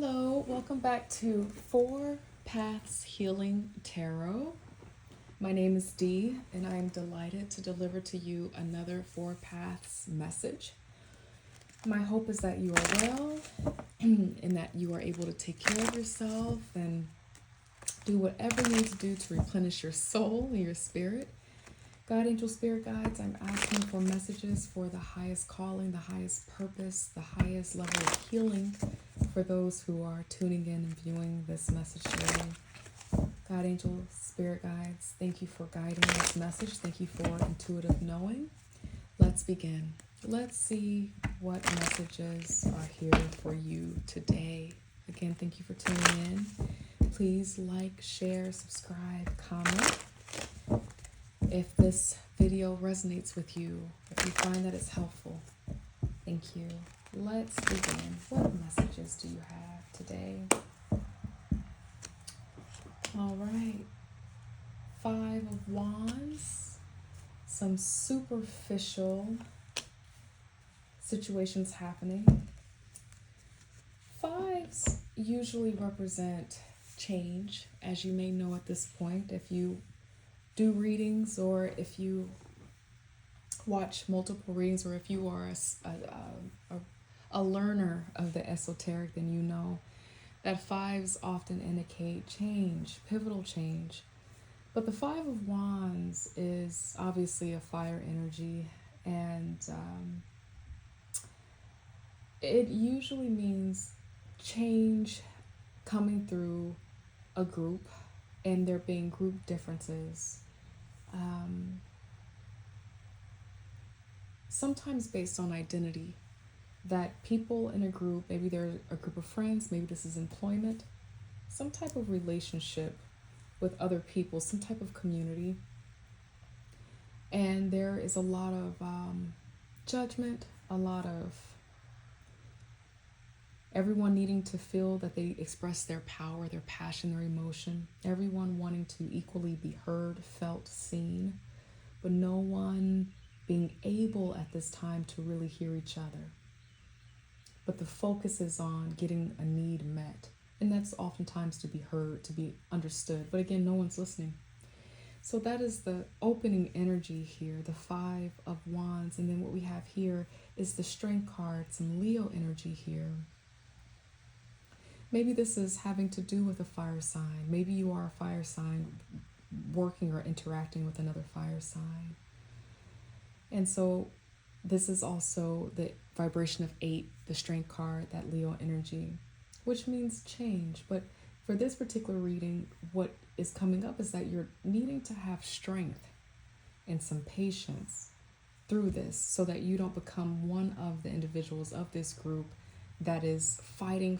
Hello, welcome back to Four Paths Healing Tarot. My name is Dee, and I am delighted to deliver to you another Four Paths message. My hope is that you are well and that you are able to take care of yourself and do whatever you need to do to replenish your soul and your spirit. God, angel, spirit guides, I'm asking for messages for the highest calling, the highest purpose, the highest level of healing for those who are tuning in and viewing this message today. God, angel, spirit guides, thank you for guiding this message. Thank you for intuitive knowing. Let's begin. Let's see what messages are here for you today. Again, thank you for tuning in. Please like, share, subscribe, comment. If this video resonates with you, if you find that it's helpful, thank you. Let's begin. What messages do you have today? All right. 5 of Wands. Some superficial situations happening. Fives usually represent change, as you may know at this point. If you do readings, or if you watch multiple readings, or if you are a learner of the esoteric, then you know that fives often indicate change, pivotal change. But the 5 of Wands is obviously a fire energy, and it usually means change coming through a group and there being group differences. Sometimes based on identity, that people in a group, maybe they're a group of friends, maybe this is employment, some type of relationship with other people, some type of community. And there is a lot of judgment, a lot of everyone needing to feel that they express their power, their passion, their emotion. Everyone wanting to equally be heard, felt, seen, but no one being able at this time to really hear each other. But the focus is on getting a need met. And that's oftentimes to be heard, to be understood. But again, no one's listening. So that is the opening energy here, the 5 of Wands. And then what we have here is the Strength card, some Leo energy here. Maybe this is having to do with a fire sign. Maybe you are a fire sign working or interacting with another fire sign. And so this is also the vibration of 8, the Strength card, that Leo energy, which means change. But for this particular reading, what is coming up is that you're needing to have strength and some patience through this so that you don't become one of the individuals of this group that is fighting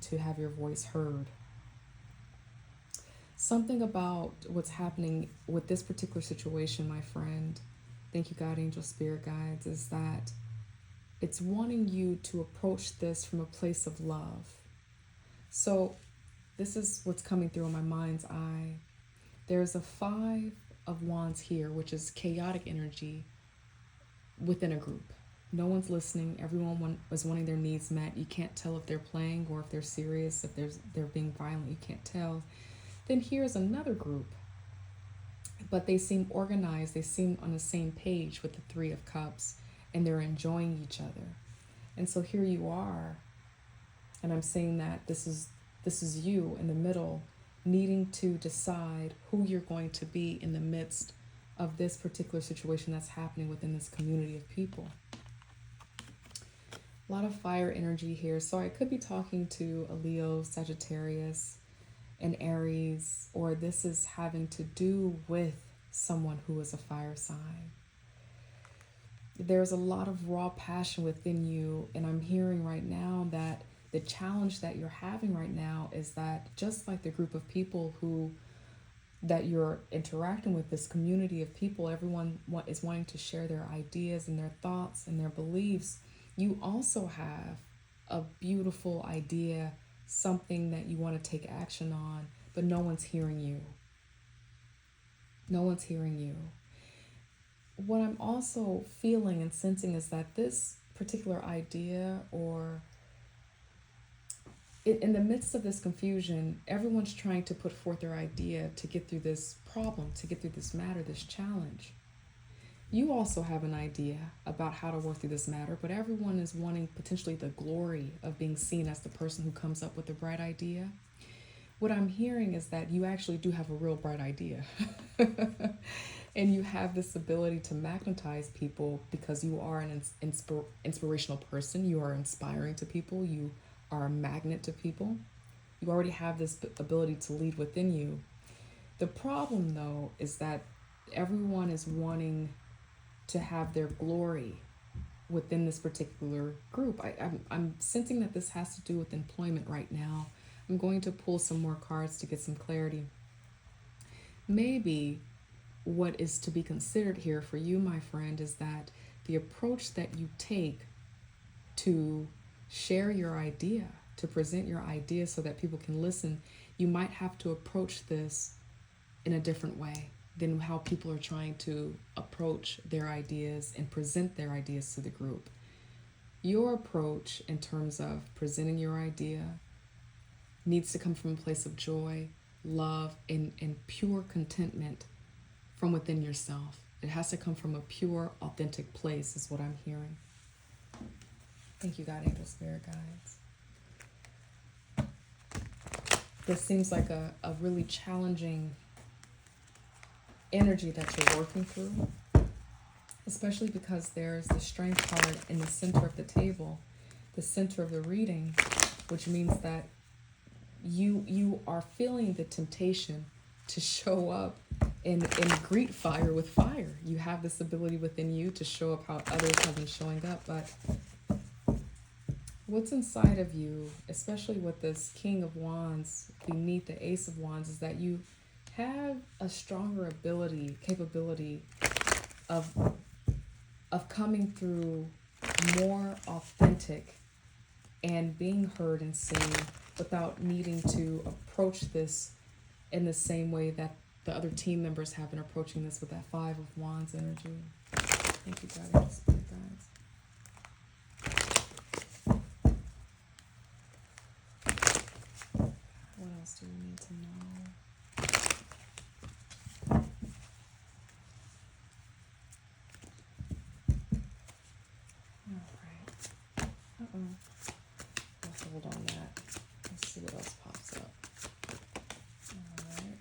to have your voice heard. Something about what's happening with this particular situation, my friend, thank you, God, angel, spirit guides, is that it's wanting you to approach this from a place of love. So this is what's coming through in my mind's eye. There's a 5 of Wands here, which is chaotic energy within a group. No one's listening. Everyone is wanting their needs met. You can't tell if they're playing or if they're serious, if they're being violent. You can't tell. Then here's another group, but they seem organized. They seem on the same page with the 3 of Cups, and they're enjoying each other. And so here you are, and I'm saying that this is you in the middle, needing to decide who you're going to be in the midst of this particular situation that's happening within this community of people. A lot of fire energy here. So I could be talking to a Leo, Sagittarius, an Aries, or this is having to do with someone who is a fire sign. There's a lot of raw passion within you, and I'm hearing right now that the challenge that you're having right now is that just like the group of people that you're interacting with, this community of people, everyone is wanting to share their ideas and their thoughts and their beliefs. You also have a beautiful idea, something that you want to take action on, but no one's hearing you. No one's hearing you. What I'm also feeling and sensing is that this particular idea or in the midst of this confusion, everyone's trying to put forth their idea to get through this problem, to get through this matter, this challenge. You also have an idea about how to work through this matter, but everyone is wanting potentially the glory of being seen as the person who comes up with the bright idea. What I'm hearing is that you actually do have a real bright idea. And you have this ability to magnetize people because you are an inspirational person. You are inspiring to people. You are a magnet to people. You already have this ability to lead within you. The problem, though, is that everyone is wanting to have their glory within this particular group. I'm sensing that this has to do with employment right now. I'm going to pull some more cards to get some clarity. Maybe what is to be considered here for you, my friend, is that the approach that you take to share your idea, to present your idea so that people can listen, you might have to approach this in a different way than how people are trying to approach their ideas and present their ideas to the group. Your approach in terms of presenting your idea needs to come from a place of joy, love, and pure contentment from within yourself. It has to come from a pure, authentic place, is what I'm hearing. Thank you, God, angel, spirit guides. This seems like a really challenging energy that you're working through, especially because there's the strength card in the center of the table, the center of the reading, which means that you are feeling the temptation to show up and greet fire with fire. You have this ability within you to show up how others have been showing up, but what's inside of you, especially with this King of Wands beneath the Ace of Wands, is that you have a stronger capability of coming through more authentic and being heard and seen without needing to approach this in the same way that the other team members have been approaching this with that Five of Wands energy. Thank you, God, spirit guides. What else do we need to know? All right. Let's hold on that. Let's see what else pops up. All right.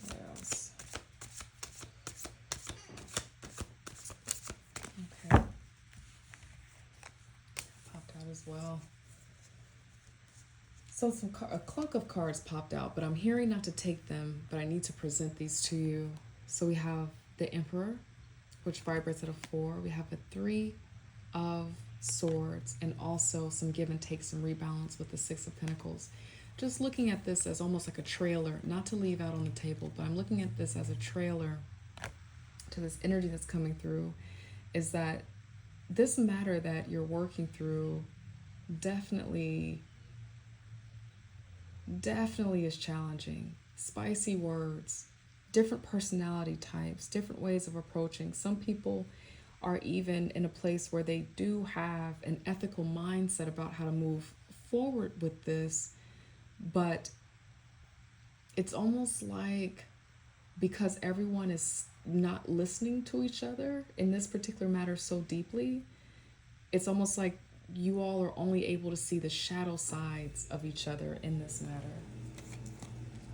What else? Okay. Popped out as well. So a clunk of cards popped out, but I'm hearing not to take them, but I need to present these to you. So we have the Emperor, which vibrates at a 4. We have a 3 of Swords, and also some give and take, some rebalance with the 6 of Pentacles. Just looking at this as almost like a trailer, not to leave out on the table, but I'm looking at this as a trailer to this energy that's coming through, is that this matter that you're working through definitely is challenging. Spicy words, different personality types, different ways of approaching. Some people are even in a place where they do have an ethical mindset about how to move forward with this, but it's almost like because everyone is not listening to each other in this particular matter so deeply, it's almost like you all are only able to see the shadow sides of each other in this matter.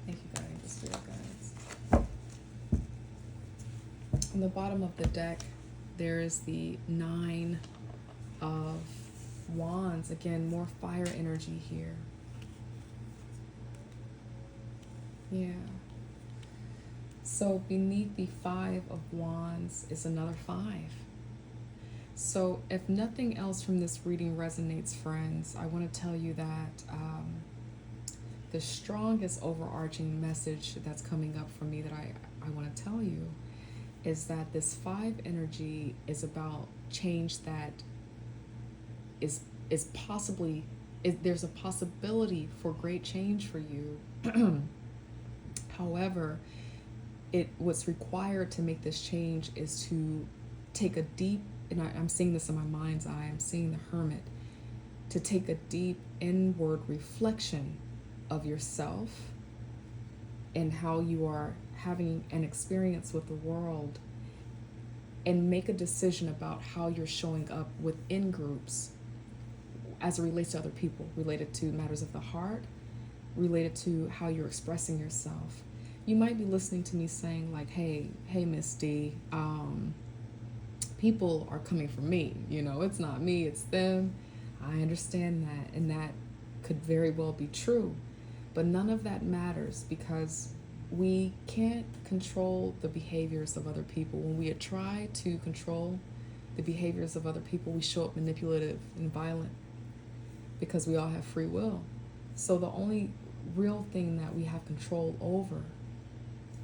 Thank you, guys, spirit guides. On the bottom of the deck, there is the 9 of Wands. Again, more fire energy here. Yeah. So beneath the 5 of Wands is another 5. So if nothing else from this reading resonates, friends, I want to tell you that the strongest overarching message that's coming up for me that I want to tell you is that this 5 energy is about change that is possibly, there's a possibility for great change for you. However, what's required to make this change is to take a deep, and I'm seeing this in my mind's eye, I'm seeing the Hermit. to take a deep inward reflection of yourself and how you are having an experience with the world, and make a decision about how you're showing up within groups as it relates to other people, related to matters of the heart, related to how you're expressing yourself. You might be listening to me saying like, hey, Miss D, people are coming for me. It's not me, it's them. I understand that, and that could very well be true. But none of that matters, because we can't control the behaviors of other people. When we try to control the behaviors of other people, we show up manipulative and violent, because we all have free will. So the only real thing that we have control over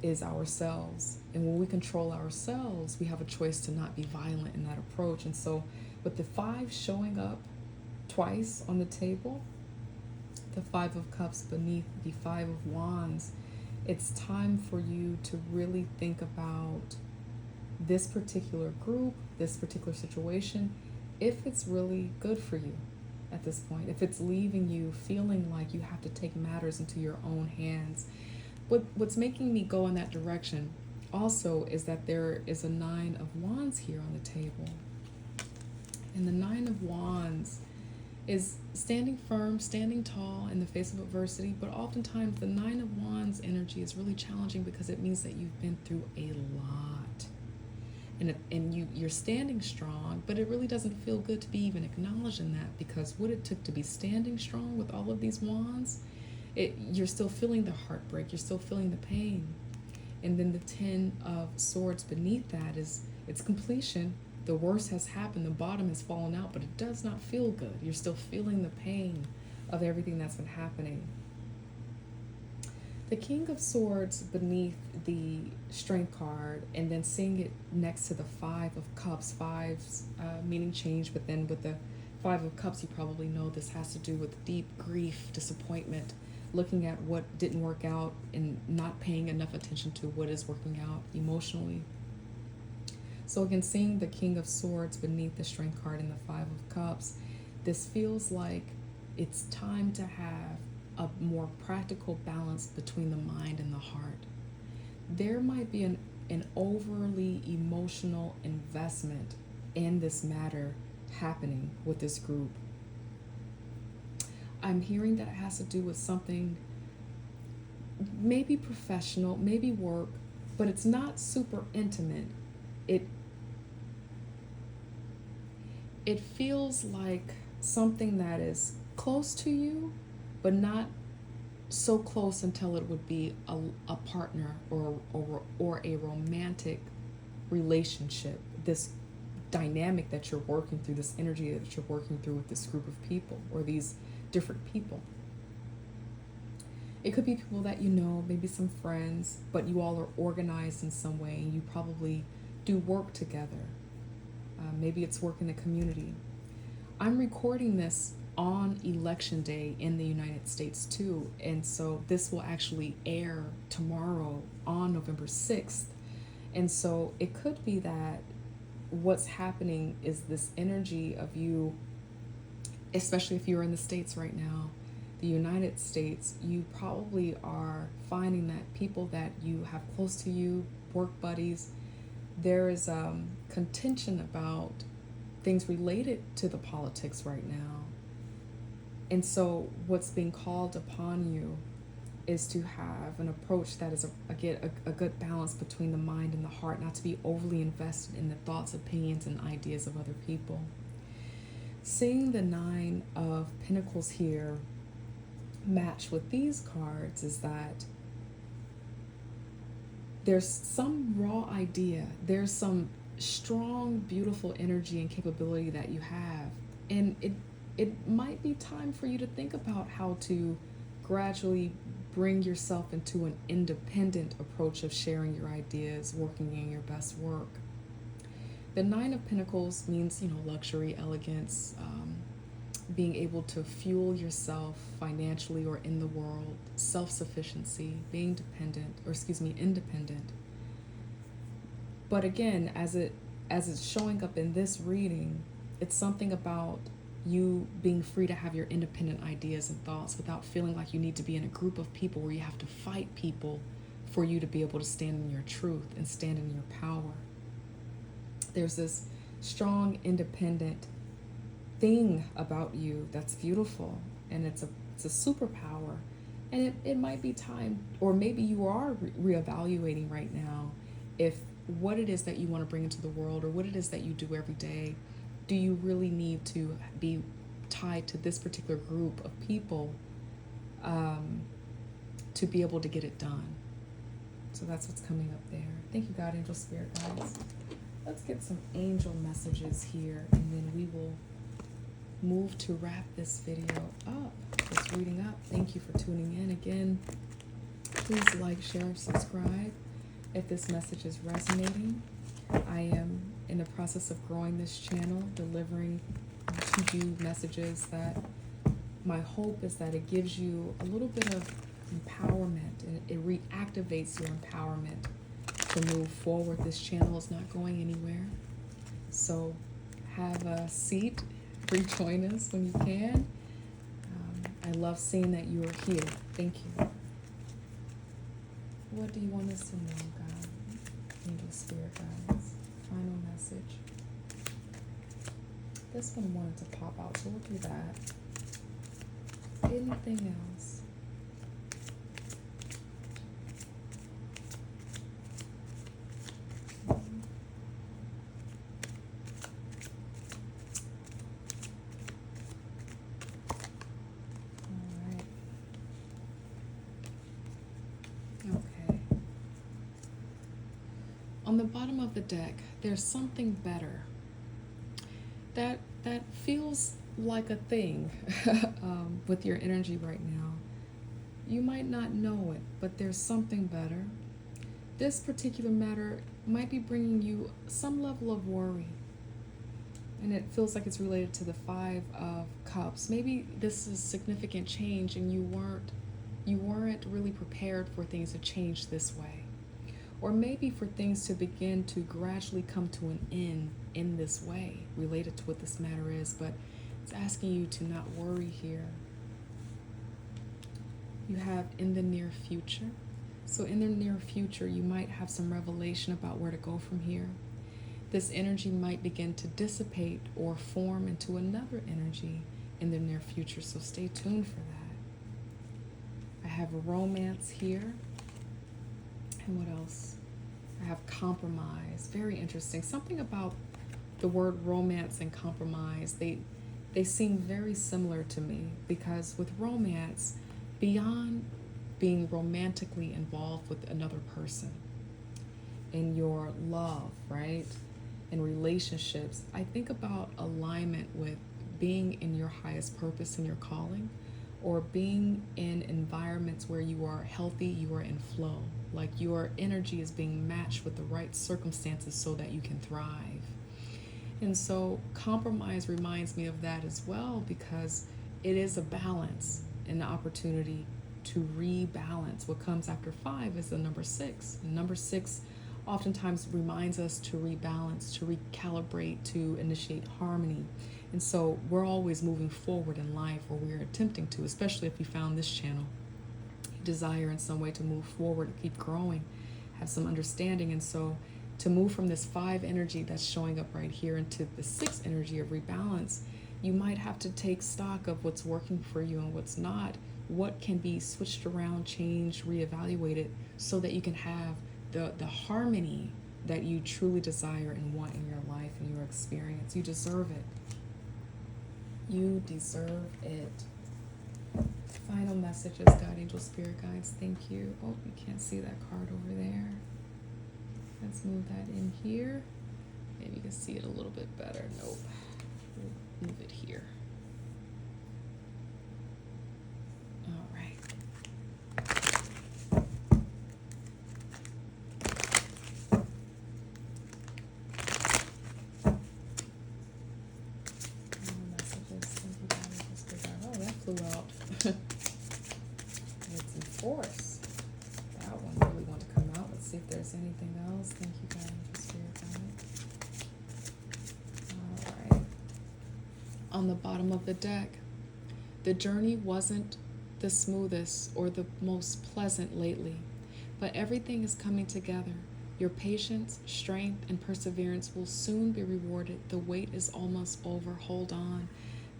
is ourselves. And when we control ourselves, we have a choice to not be violent in that approach. And so with the 5 showing up twice on the table, the 5 of Cups beneath the 5 of Wands, it's time for you to really think about this particular group, this particular situation, if it's really good for you at this point, if it's leaving you feeling like you have to take matters into your own hands. What's making me go in that direction also is that there is a 9 of Wands here on the table. And the 9 of Wands is standing firm, standing tall in the face of adversity, but oftentimes the 9 of Wands energy is really challenging because it means that you've been through a lot. And you're standing strong, but it really doesn't feel good to be even acknowledged in that, because what it took to be standing strong with all of these wands, you're still feeling the heartbreak, you're still feeling the pain. And then the 10 of Swords beneath that is, it's completion. The worst has happened, the bottom has fallen out, but it does not feel good. You're still feeling the pain of everything that's been happening. The King of Swords beneath the Strength card, and then seeing it next to the 5 of Cups, fives meaning change, but then with the 5 of Cups, you probably know this has to do with deep grief, disappointment, looking at what didn't work out and not paying enough attention to what is working out emotionally. So again, seeing the King of Swords beneath the Strength card and the 5 of Cups, this feels like it's time to have a more practical balance between the mind and the heart. There might be an overly emotional investment in this matter happening with this group. I'm hearing that it has to do with something maybe professional, maybe work, but it's not super intimate. It feels like something that is close to you, but not so close until it would be a partner or a romantic relationship. This dynamic that you're working through, this energy that you're working through with this group of people or these different people. It could be people that you know, maybe some friends, but you all are organized in some way and you probably do work together. Maybe it's work in the community. I'm recording this on election day in the United States too, and so this will actually air tomorrow on November 6th. And so it could be that what's happening is this energy of you, especially if you're in the States right now, the United States, you probably are finding that people that you have close to you, work buddies, there is contention about things related to the politics right now. And so what's being called upon you is to have an approach that is, a good balance between the mind and the heart, not to be overly invested in the thoughts, opinions, and ideas of other people. Seeing the 9 of Pentacles here match with these cards is that there's some raw idea, there's some strong, beautiful energy and capability that you have, and it might be time for you to think about how to gradually bring yourself into an independent approach of sharing your ideas, working in your best work. The 9 of Pentacles means, luxury, elegance, being able to fuel yourself financially or in the world, self-sufficiency, being independent. But again, as it's showing up in this reading, it's something about you being free to have your independent ideas and thoughts without feeling like you need to be in a group of people where you have to fight people for you to be able to stand in your truth and stand in your power. There's this strong, independent thing about you that's beautiful, and it's a superpower. And it might be time, or maybe you are reevaluating right now if what it is that you want to bring into the world or what it is that you do every day, do you really need to be tied to this particular group of people to be able to get it done? So that's what's coming up there. Thank you, God, angel, spirit guides. Let's get some angel messages here, and then we will move to wrap this video up, this reading up. Thank you for tuning in again. Please like, share, subscribe if this message is resonating. I am in the process of growing this channel, delivering to you messages that my hope is that it gives you a little bit of empowerment, and it reactivates your empowerment to move forward. This channel is not going anywhere. So have a seat, rejoin us when you can. I love seeing that you are here. Thank you. What do you want us to know, God? Angel, spirit guides. Final message. This one wanted to pop out, so we'll do that. Anything else? On the bottom of the deck, there's something better that feels like a thing with your energy right now. You might not know it, but there's something better. This particular matter might be bringing you some level of worry, and it feels like it's related to the Five of Cups. Maybe this is significant change, and you weren't really prepared for things to change this way. Or maybe for things to begin to gradually come to an end in this way, related to what this matter is, but it's asking you to not worry here. You have in the near future. So in the near future, you might have some revelation about where to go from here. This energy might begin to dissipate or form into another energy in the near future, so stay tuned for that. I have romance here. And what else? I have compromise. Very interesting. Something about the word romance and compromise, they seem very similar to me, because with romance, beyond being romantically involved with another person in your love, right? In relationships, I think about alignment with being in your highest purpose in your calling, or being in environments where you are healthy, you are in flow, like your energy is being matched with the right circumstances so that you can thrive. And so compromise reminds me of that as well, because it is a balance and the opportunity to rebalance. What comes after 5 is the number 6. And number 6 oftentimes reminds us to rebalance, to recalibrate, to initiate harmony. And so we're always moving forward in life, or we're attempting to, especially if you found this channel. You desire in some way to move forward, keep growing, have some understanding. And so to move from this 5 energy that's showing up right here into the 6 energy of rebalance, you might have to take stock of what's working for you and what's not, what can be switched around, changed, reevaluated, so that you can have the harmony that you truly desire and want in your life and your experience. You deserve it. You deserve it. Final messages, God, angel, spirit guides. Thank you. Oh, you can't see that card over there. Let's move that in here. Maybe you can see it a little bit better. Nope. We'll move it here. All right. Out. It's in force. That one really want to come out. Let's see if there's anything else. Thank you, God, for spirit guide. All right. on the bottom of the deck. The journey wasn't the smoothest or the most pleasant lately, but everything is coming together. Your patience, strength, and perseverance will soon be rewarded. The wait is almost over. Hold on.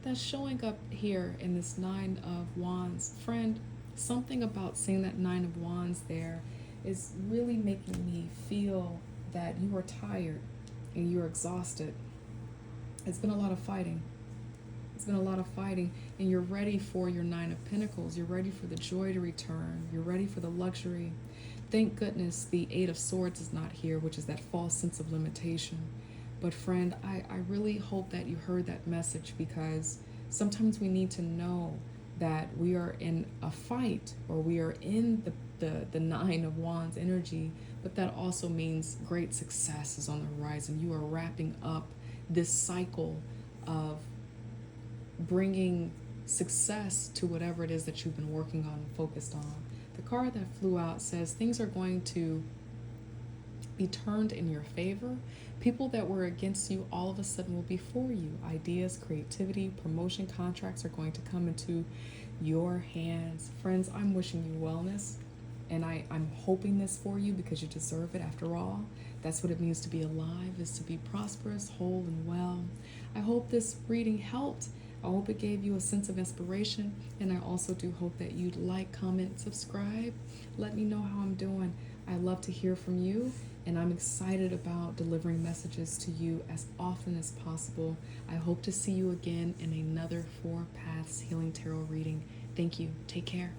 That's showing up here in this Nine of Wands. Friend, something about seeing that Nine of Wands there is really making me feel that you are tired and you're exhausted. It's been a lot of fighting. It's been a lot of fighting, and you're ready for your Nine of Pentacles. You're ready for the joy to return. You're ready for the luxury. Thank goodness the Eight of Swords is not here, which is that false sense of limitation. But friend, I really hope that you heard that message, because sometimes we need to know that we are in a fight, or we are in the Nine of Wands energy, but that also means great success is on the horizon. You are wrapping up this cycle of bringing success to whatever it is that you've been working on and focused on. The card that flew out says things are going to be turned in your favor. People that were against you all of a sudden will be for you. Ideas, creativity, promotion, contracts are going to come into your hands. Friends, I'm wishing you wellness, and I'm hoping this for you because you deserve it. After all, that's what it means to be alive, is to be prosperous, whole, and well. I hope this reading helped. I hope it gave you a sense of inspiration, and I also do hope that you'd like, comment, subscribe. Let me know how I'm doing. I love to hear from you, and I'm excited about delivering messages to you as often as possible. I hope to see you again in another Four Paths Healing Tarot reading. Thank you. Take care.